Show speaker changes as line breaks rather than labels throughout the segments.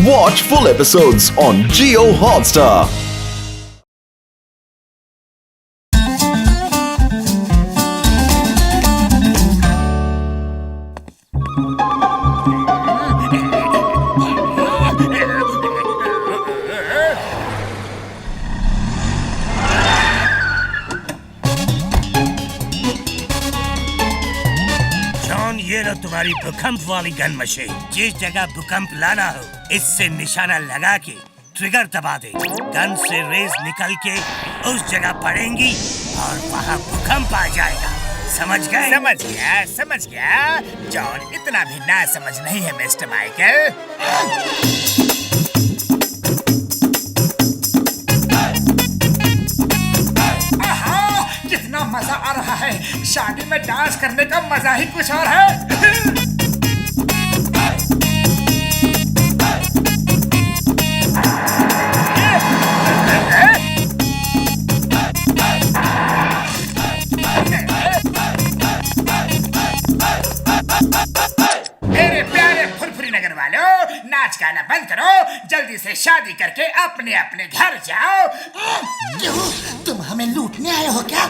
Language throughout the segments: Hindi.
Watch full episodes on Jio Hotstar.
ये लो तुम्हारी भूकंप वाली गन मशीन। जिस जगह भूकंप लाना हो इससे निशाना लगा के ट्रिगर दबा दे। गन से रेज निकल के उस जगह पड़ेंगी और वहाँ भूकंप आ जाएगा। समझ गए?
समझ गया। जॉन इतना भी ना समझ नहीं है मिस्टर माइकल। कितना मजा आ रहा है। शादी में डांस करने का मजा ही कुछ और है। मेरे प्यारे फुरफुरी नगर वालों, नाच गाना बंद करो। जल्दी से शादी करके अपने अपने घर जाओ।
क्यों? तुम हमें लूटने आए हो क्या?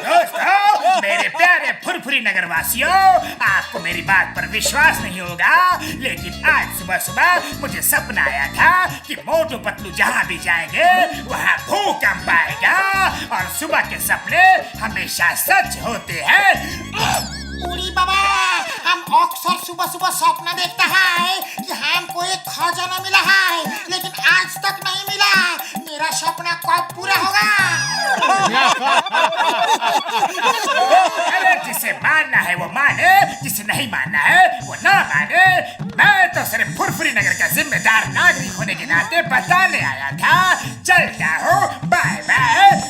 दोस्तों, मेरे प्यारे फुरफुरी नगर वासियों, आपको मेरी बात पर विश्वास नहीं होगा, लेकिन आज सुबह सुबह मुझे सपना आया था कि मोटू पतलू जहाँ भी जाएंगे वहाँ भूकंप आएगा और सुबह के सपने हमेशा सच होते हैं।
उड़ी बाबा, हम अक्सर सुबह सुबह सपना देखता है कि हमको एक खजाना मिला है, लेकिन आज तक नहीं मिला। मेरा सपना कब पूरा होगा? अरे जिसे मानना है वो माने, जिसे नहीं मानना है वो ना माने। मैं तो सिर्फ फुरफुरी नगर का जिम्मेदार नागरिक होने के नाते बताने आया था। चलता हूँ, बाय बाय।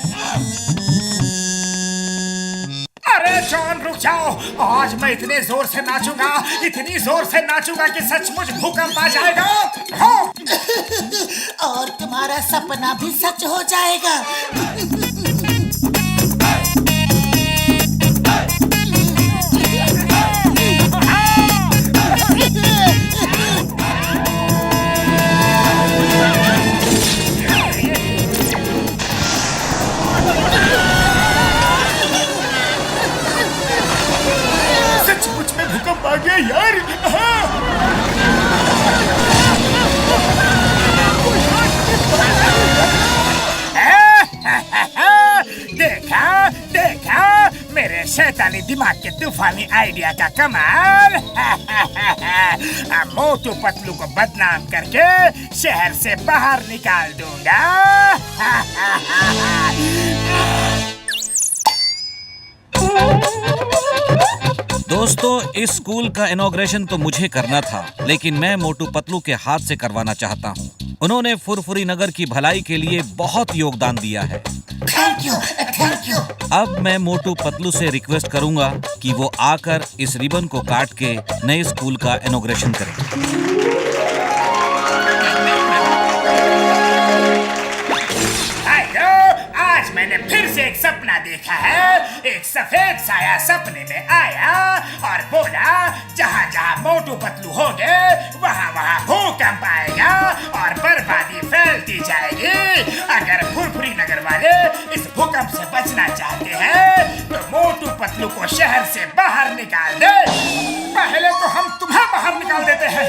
अरे जॉन रुक जाओ, आज मैं इतने जोर से नाचूंगा, इतनी जोर से नाचूंगा कि सचमुच भूकंप आ जाएगा। और तुम्हारा सपना भी सच हो जाएगा।
भूकंप आ गया यार। देखा देखा मेरे शैतानी दिमाग के तूफानी आइडिया का कमाल। मोटू पतलू को बदनाम करके शहर से बाहर निकाल दूंगा।
दोस्तों, इस स्कूल का इनॉग्रेशन तो मुझे करना था, लेकिन मैं मोटू पतलू के हाथ से करवाना चाहता हूँ। उन्होंने फुरफुरी नगर की भलाई के लिए बहुत योगदान दिया है।
Thank you.
अब मैं मोटू पतलू से रिक्वेस्ट करूंगा कि वो आकर इस रिबन को काट के नए स्कूल का इनॉग्रेशन करें।
मैंने फिर से एक सपना देखा है। एक सफेद साया सपने में आया और बोला, जहाँ जहाँ मोटू पतलू होंगे वहाँ वहाँ भूकंप आएगा और बर्बादी फैलती जाएगी। अगर फुरफुरी नगर वाले इस भूकंप से बचना चाहते हैं तो मोटू पतलू को शहर से बाहर निकाल दे। पहले तो हम तुम्हें बाहर निकाल देते हैं।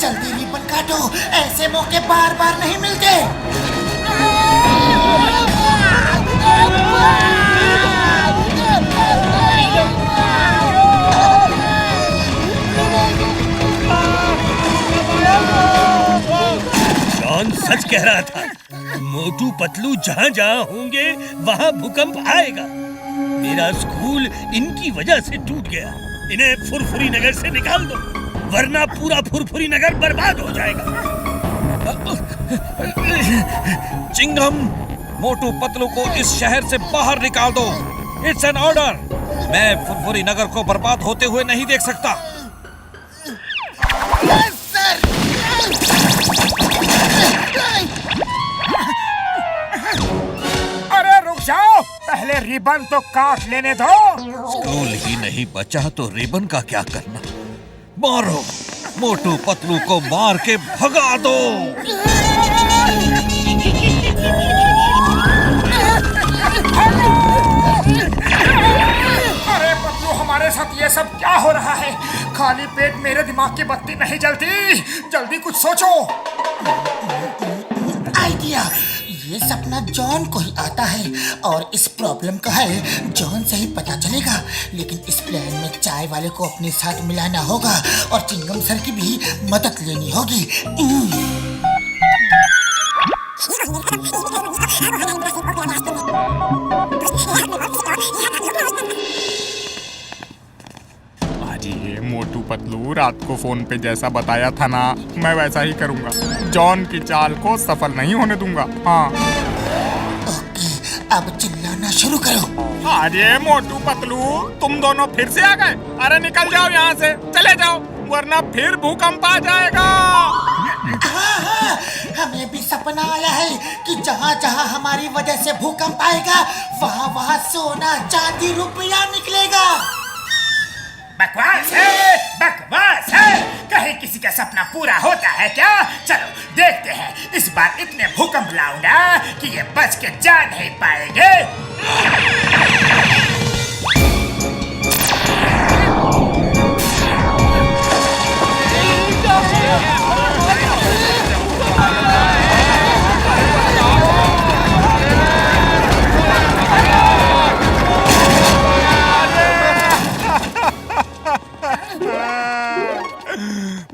जल्दी रिबन काटो, ऐसे मौके बार बार नहीं मिलते।
जॉन सच कह रहा था। मोटू पतलू जहाँ जहाँ होंगे वहाँ भूकंप आएगा। मेरा स्कूल इनकी वजह से टूट गया। इन्हें फुरफुरी नगर से निकाल दो, वरना पूरा फुरफुरी नगर बर्बाद हो जाएगा।
चिंगम, मोटू पतलू को इस शहर से बाहर निकाल दो। It's an order. मैं फुरफुरी नगर को बर्बाद होते हुए नहीं देख सकता।
अरे रुक जाओ, पहले रिबन तो काट लेने दो।
स्कूल ही नहीं बचा तो रिबन का क्या करना। मारो, मोटू पतलू को मार के भगा दो।
अरे पतलू, हमारे साथ ये सब क्या हो रहा है? खाली पेट मेरे दिमाग की बत्ती नहीं जलती। जल्दी कुछ सोचो।
आइडिया। ये सपना जॉन को ही आता है और इस प्रॉब्लम का है जॉन से ही पता चलेगा। लेकिन इस प्लान में चाय वाले को अपने साथ मिलाना होगा और चिंगम सर की भी मदद लेनी होगी।
ये मोटू पतलू रात को फोन पे जैसा बताया था ना, मैं वैसा ही करूंगा। जॉन की चाल को सफल नहीं होने दूंगा। हाँ,
ओके, अब चिल्लाना शुरू करो।
अरे मोटू पतलू, तुम दोनों फिर से आ गए। अरे निकल जाओ यहाँ से, चले जाओ, वरना फिर भूकंप आ जाएगा।
हाँ, हमें भी सपना आया है कि जहाँ जहाँ हमारी वजह से भूकंप आएगा वहाँ वहाँ सोना चांदी रुपया निकलेगा।
बकवास है, बकवास है। कहीं किसी का सपना पूरा होता है क्या? चलो देखते हैं। इस बार इतने भूकंप लाऊंगा कि ये बच के जा नहीं पाएंगे।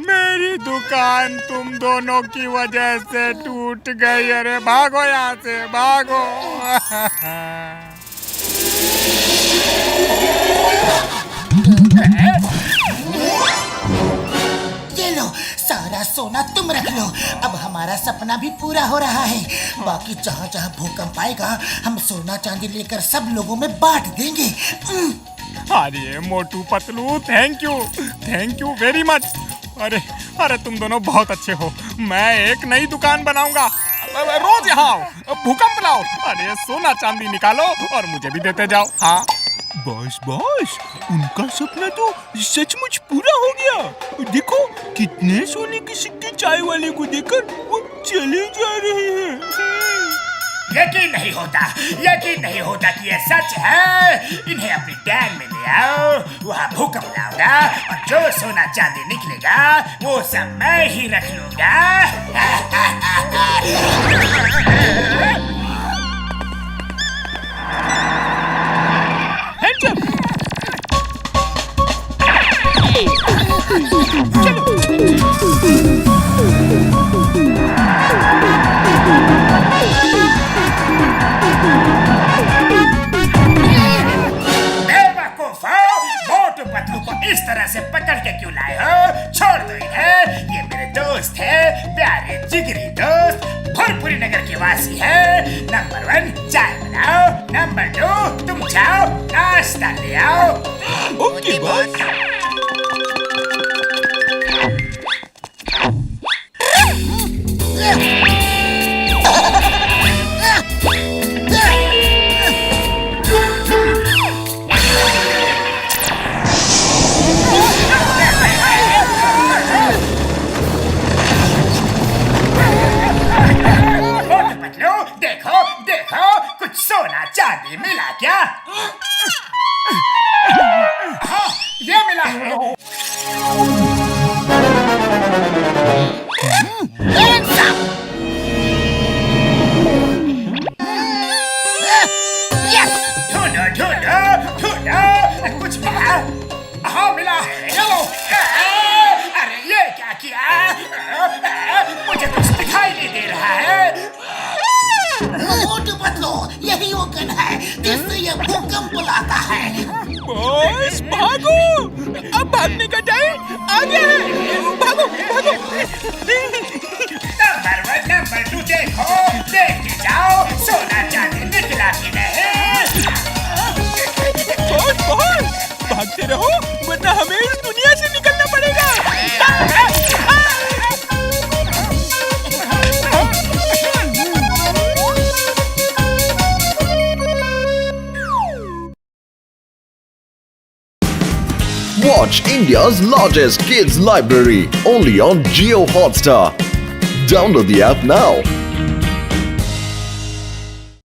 मेरी दुकान तुम दोनों की वजह से टूट गई। अरे भागो यहाँ से, भागो।
ये लो, सारा सोना तुम रख लो। अब हमारा सपना भी पूरा हो रहा है। बाकी जहाँ जहाँ भूकंप आएगा हम सोना चांदी लेकर सब लोगों में बांट देंगे।
अरे Motu Patlu, thank you very much. अरे तुम दोनों बहुत अच्छे हो। मैं एक नई दुकान बनाऊंगा। रोज यहाँ आओ, भूकंप लाओ। अरे सोना चांदी निकालो और मुझे भी देते जाओ। हाँ
बस उनका सपना तो सचमुच पूरा हो गया। देखो कितने सोने के सिक्के चाय वाले को देकर वो चले जा रहे हैं।
यकीन नहीं होता कि ये सच है। इन्हें अपनी गैंग में ले आओ, वहाँ भूकंप लाऊंगा और जो सोना चांदी निकलेगा वो सब मैं ही रख लूंगा। मोटू पतलू को इस तरह से पकड़ के क्यों लाए हो? छोड़ दो इन्हें। ये मेरे दोस्त है, प्यारे जिगरी दोस्त, फुरफुरी नगर के वासी है। नंबर 1 चाय बनाओ, नंबर 2 तुम जाओ नाश्ता ले आओ।
Okay boss.
देखो कुछ सोना चांदी मिला क्या? हाँ, ये मिला है। ढूंढो कुछ मिला? हाँ मिला है। चलो। अरे ये क्या किया? मुझे कुछ दिखाई नहीं दे रहा है।
मोटू पतलू, यही वो गन है जिससे ये भूकंप लाता है।
बॉस भागो, अब भागने का टाइम आ गया है। भागो भागो।
नंबर 1 नंबर 2 देखो, देखते जाओ सोना चांदी निकला कि नहीं।
बॉस भागते रहो वरना हमें इस दुनिया से निकलना पड़ेगा।
Watch India's largest kids library only on Jio Hotstar. Download the app now.